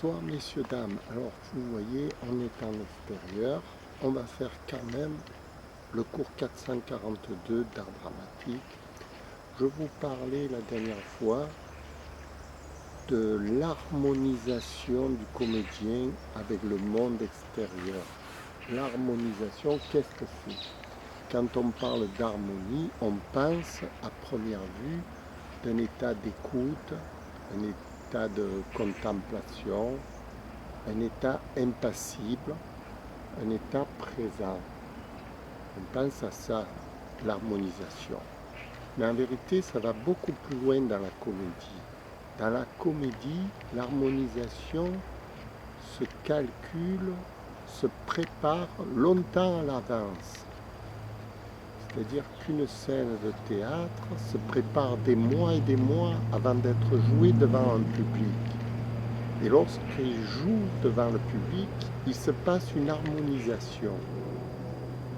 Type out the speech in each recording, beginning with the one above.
Bonsoir messieurs, dames. Alors vous voyez, on est en extérieur. On va faire quand même le cours 442 d'art dramatique. Je vous parlais la dernière fois de l'harmonisation du comédien avec le monde extérieur. L'harmonisation, qu'est-ce que c'est? Quand on parle d'harmonie, on pense à première vue d'un état d'écoute, un état de contemplation, un état impassible, un état présent. On pense à ça, l'harmonisation. Mais en vérité, ça va beaucoup plus loin dans la comédie. Dans la comédie, l'harmonisation se calcule, se prépare longtemps à l'avance. C'est-à-dire qu'une scène de théâtre se prépare des mois et des mois avant d'être jouée devant un public. Et lorsqu'il joue devant le public, il se passe une harmonisation.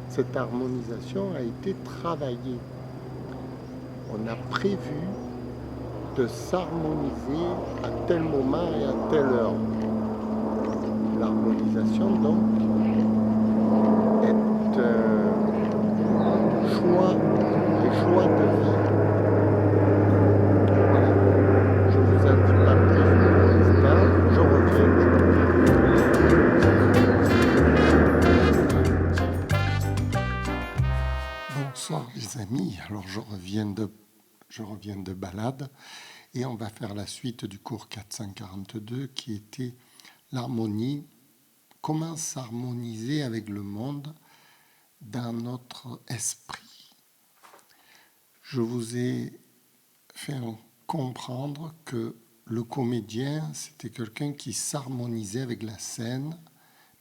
Cette harmonisation a été travaillée. On a prévu de s'harmoniser à tel moment et à telle heure. L'harmonisation, donc, est un choix, un choix de vie. Voilà. Je vous en dis pas plus pour l'instant. Je reviens. Bonsoir les amis. Alors je reviens de balade et on va faire la suite du cours 442 qui était l'harmonie. Comment s'harmoniser avec le monde dans notre esprit. Je vous ai fait comprendre que le comédien, c'était quelqu'un qui s'harmonisait avec la scène,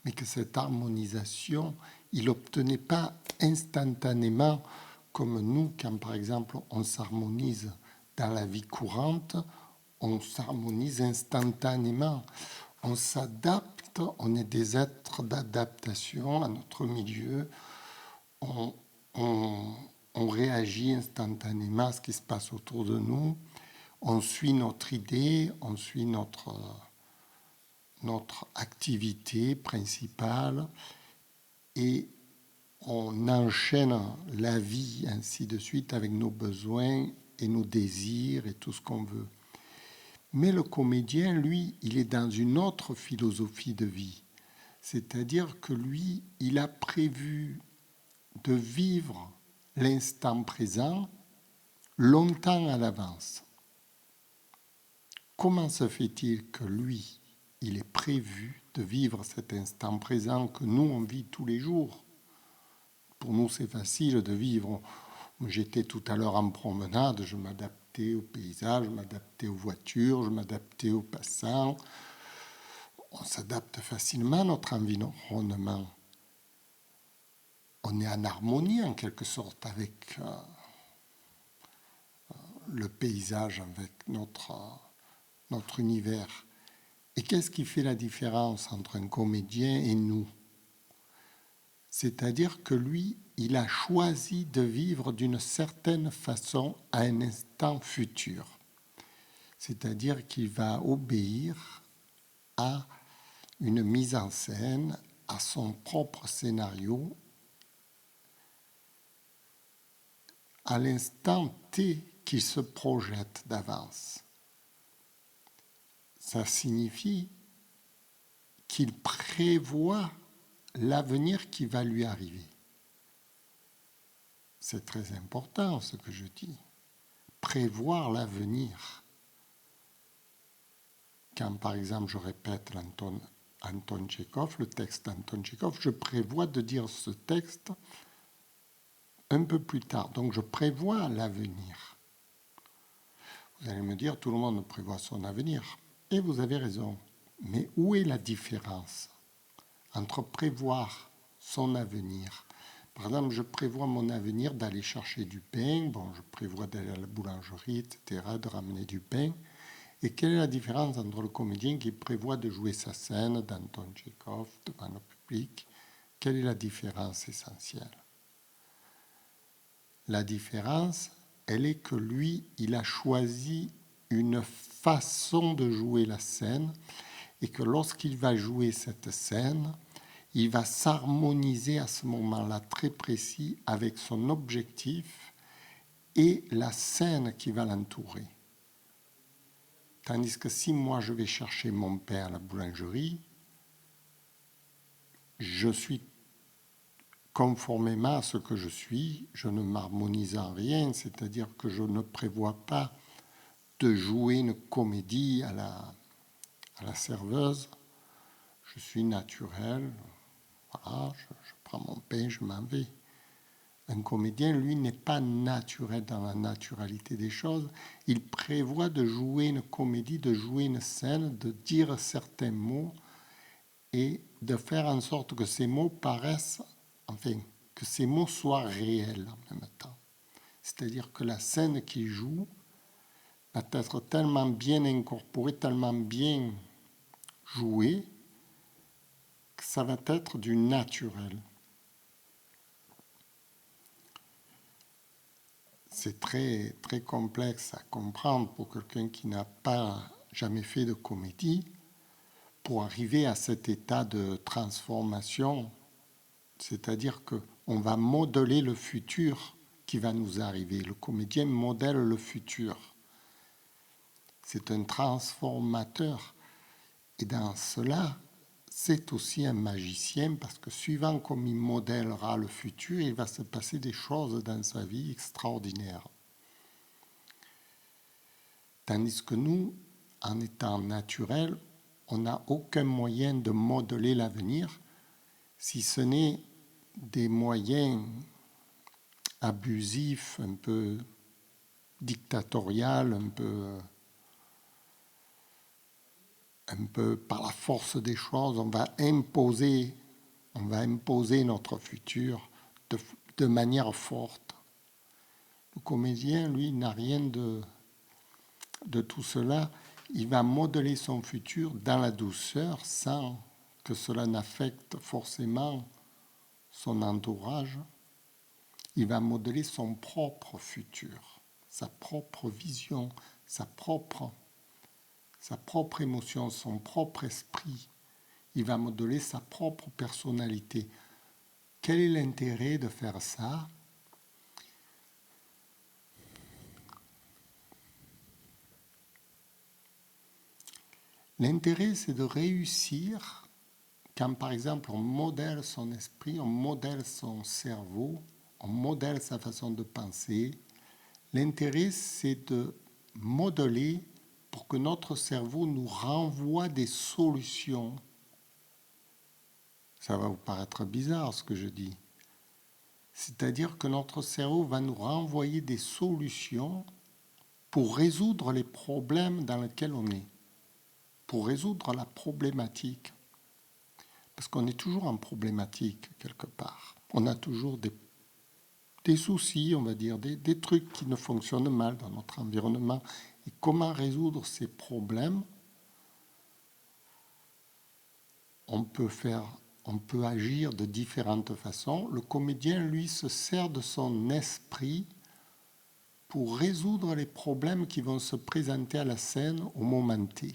mais que cette harmonisation, il n'obtenait pas instantanément, comme nous, quand par exemple on s'harmonise dans la vie courante, on s'harmonise instantanément. On s'adapte, on est des êtres d'adaptation à notre milieu, on, on réagit instantanément à ce qui se passe autour de nous, on suit notre idée, on suit notre activité principale et on enchaîne la vie ainsi de suite avec nos besoins et nos désirs et tout ce qu'on veut. Mais le comédien, lui, il est dans une autre philosophie de vie. C'est-à-dire que lui, il a prévu de vivre l'instant présent longtemps à l'avance. Comment se fait-il que lui, il est prévu de vivre cet instant présent que nous, on vit tous les jours? Pour nous, c'est facile de vivre. J'étais tout à l'heure en promenade, je m'adaptais au paysage, je m'adaptais aux voitures, je m'adaptais aux passants. On s'adapte facilement à notre environnement. On est en harmonie en quelque sorte avec le paysage, avec notre univers. Et qu'est-ce qui fait la différence entre un comédien et nous? C'est-à-dire que lui, il a choisi de vivre d'une certaine façon à un instant futur. C'est-à-dire qu'il va obéir à une mise en scène, à son propre scénario, à l'instant T qu'il se projette d'avance. Ça signifie qu'il prévoit l'avenir qui va lui arriver. C'est très important ce que je dis. Prévoir l'avenir. Quand par exemple je répète Anton Tchekhov, le texte d'Anton Tchekhov, je prévois de dire ce texte un peu plus tard. Donc je prévois l'avenir. Vous allez me dire, tout le monde prévoit son avenir. Et vous avez raison. Mais où est la différence entre prévoir son avenir? Par exemple, je prévois mon avenir d'aller chercher du pain. Bon, je prévois d'aller à la boulangerie, etc., de ramener du pain. Et quelle est la différence entre le comédien qui prévoit de jouer sa scène d'Anton Tchekhov devant le public? Quelle est la différence essentielle? La différence, elle est que lui, il a choisi une façon de jouer la scène et que lorsqu'il va jouer cette scène, il va s'harmoniser à ce moment-là très précis avec son objectif et la scène qui va l'entourer. Tandis que si moi je vais chercher mon père à la boulangerie, je suis conformément à ce que je suis, je ne m'harmonise en rien, c'est-à-dire que je ne prévois pas de jouer une comédie à la serveuse. Je suis naturel, voilà, je prends mon pain, je m'en vais. Un comédien, lui, n'est pas naturel dans la naturalité des choses. Il prévoit de jouer une comédie, de jouer une scène, de dire certains mots et de faire en sorte que ces mots paraissent, enfin, que ces mots soient réels en même temps. C'est-à-dire que la scène qu'il joue va être tellement bien incorporée, tellement bien jouée, que ça va être du naturel. C'est très, très complexe à comprendre pour quelqu'un qui n'a pas jamais fait de comédie, pour arriver à cet état de transformation, c'est-à-dire qu'on va modeler le futur qui va nous arriver. Le comédien modèle le futur. C'est un transformateur. Et dans cela, c'est aussi un magicien parce que suivant comme il modèlera le futur, il va se passer des choses dans sa vie extraordinaires. Tandis que nous, en étant naturels, on n'a aucun moyen de modeler l'avenir, si ce n'est des moyens abusifs, un peu dictatorial, un peu par la force des choses, on va imposer notre futur de manière forte. Le comédien, lui, n'a rien de tout cela. Il va modeler son futur dans la douceur sans que cela n'affecte forcément son entourage. Il va modeler son propre futur, sa propre vision, sa propre émotion, son propre esprit. Il va modeler sa propre personnalité. Quel est l'intérêt de faire ça ? L'intérêt, c'est de réussir quand, par exemple, on modèle son esprit, on modèle son cerveau, on modèle sa façon de penser. L'intérêt, c'est de modeler pour que notre cerveau nous renvoie des solutions. Ça va vous paraître bizarre ce que je dis. C'est-à-dire que notre cerveau va nous renvoyer des solutions pour résoudre les problèmes dans lesquels on est, pour résoudre la problématique. Parce qu'on est toujours en problématique quelque part. On a toujours des soucis, on va dire, des trucs qui ne fonctionnent mal dans notre environnement. Et comment résoudre ces problèmes ? On peut agir de différentes façons. Le comédien, lui, se sert de son esprit pour résoudre les problèmes qui vont se présenter à la scène au moment T.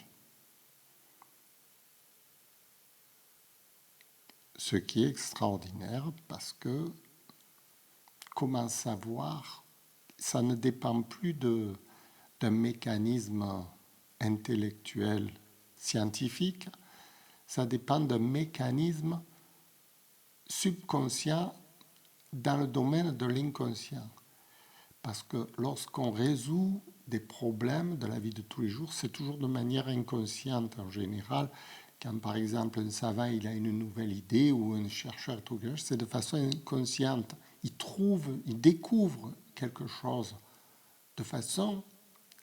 Ce qui est extraordinaire parce que comment savoir, ça ne dépend plus d'un mécanisme intellectuel scientifique, ça dépend d'un mécanisme subconscient dans le domaine de l'inconscient. Parce que lorsqu'on résout des problèmes de la vie de tous les jours, c'est toujours de manière inconsciente en général. Quand par exemple un savant il a une nouvelle idée ou un chercheur, c'est de façon inconsciente. Il découvre quelque chose de façon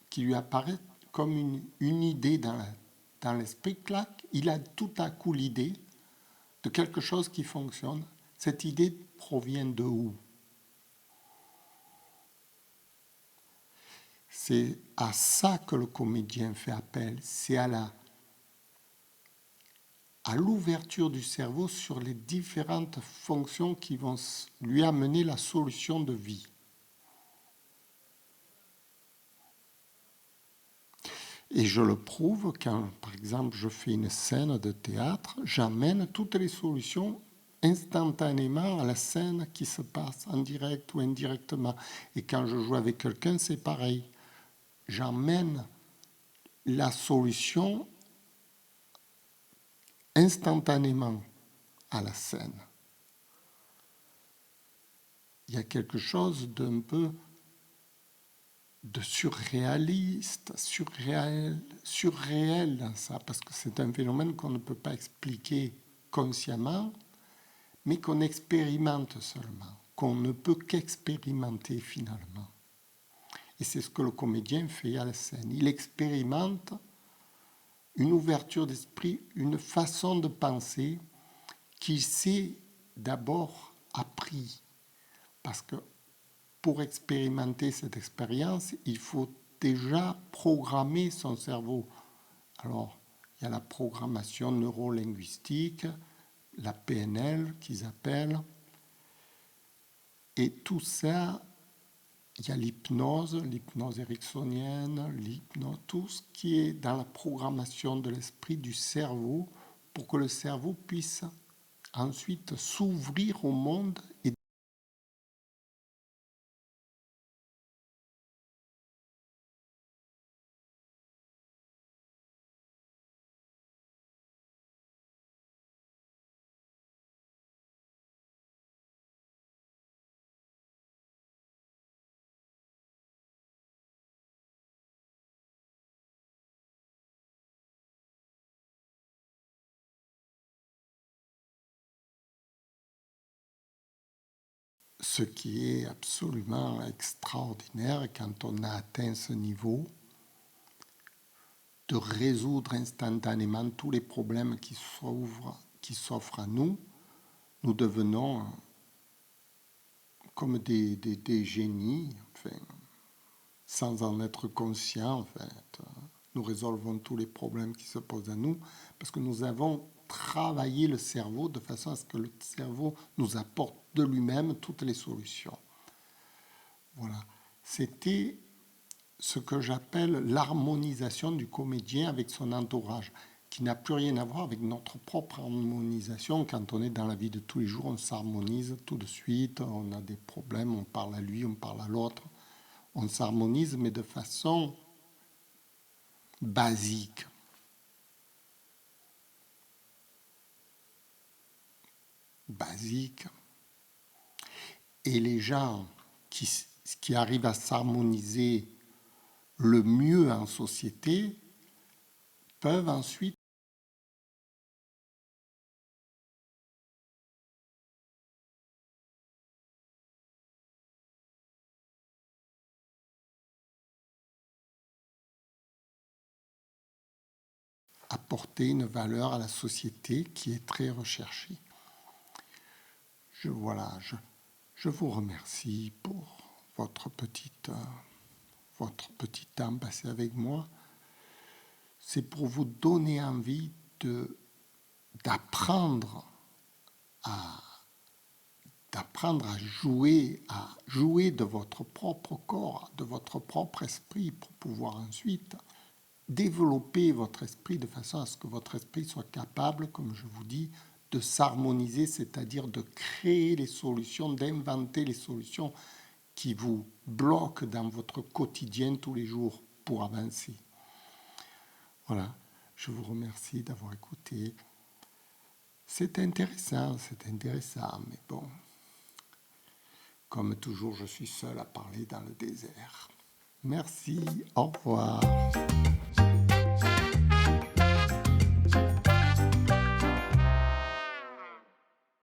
qui lui apparaît comme une idée dans l'esprit. Clac, il a tout à coup l'idée de quelque chose qui fonctionne. Cette idée provient de où ? C'est à ça que le comédien fait appel. C'est à l'ouverture du cerveau sur les différentes fonctions qui vont lui amener la solution de vie. Et je le prouve quand, par exemple, je fais une scène de théâtre, j'amène toutes les solutions instantanément à la scène qui se passe en direct ou indirectement. Et quand je joue avec quelqu'un, c'est pareil. J'amène la solution instantanément à la scène. Il y a quelque chose d'un peu de surréaliste, surréel dans ça, parce que c'est un phénomène qu'on ne peut pas expliquer consciemment, mais qu'on expérimente seulement, qu'on ne peut qu'expérimenter finalement. Et c'est ce que le comédien fait à la scène. Il expérimente une ouverture d'esprit, une façon de penser qu'il s'est d'abord appris. Parce que pour expérimenter cette expérience, il faut déjà programmer son cerveau. Alors, il y a la programmation neurolinguistique, la PNL qu'ils appellent, et tout ça, il y a l'hypnose ericksonienne, tout ce qui est dans la programmation de l'esprit du cerveau pour que le cerveau puisse ensuite s'ouvrir au monde et ce qui est absolument extraordinaire quand on a atteint ce niveau de résoudre instantanément tous les problèmes qui s'offrent à nous, nous devenons comme des génies, enfin, sans en être conscients en fait. Nous résolvons tous les problèmes qui se posent à nous parce que nous avons travaillé le cerveau de façon à ce que le cerveau nous apporte de lui-même toutes les solutions. Voilà. C'était ce que j'appelle l'harmonisation du comédien avec son entourage, qui n'a plus rien à voir avec notre propre harmonisation. Quand on est dans la vie de tous les jours, on s'harmonise tout de suite, on a des problèmes, on parle à lui, on parle à l'autre. On s'harmonise, mais de façon basique. Basique. Et les gens qui arrivent à s'harmoniser le mieux en société peuvent ensuite apporter une valeur à la société qui est très recherchée. Je vous remercie pour votre petit temps passé avec moi. C'est pour vous donner envie d'apprendre à jouer de votre propre corps, de votre propre esprit, pour pouvoir ensuite développer votre esprit de façon à ce que votre esprit soit capable, comme je vous dis, de s'harmoniser, c'est-à-dire de créer les solutions, d'inventer les solutions qui vous bloquent dans votre quotidien tous les jours pour avancer. Voilà, je vous remercie d'avoir écouté. C'est intéressant, mais bon, comme toujours, je suis seul à parler dans le désert. Merci, au revoir.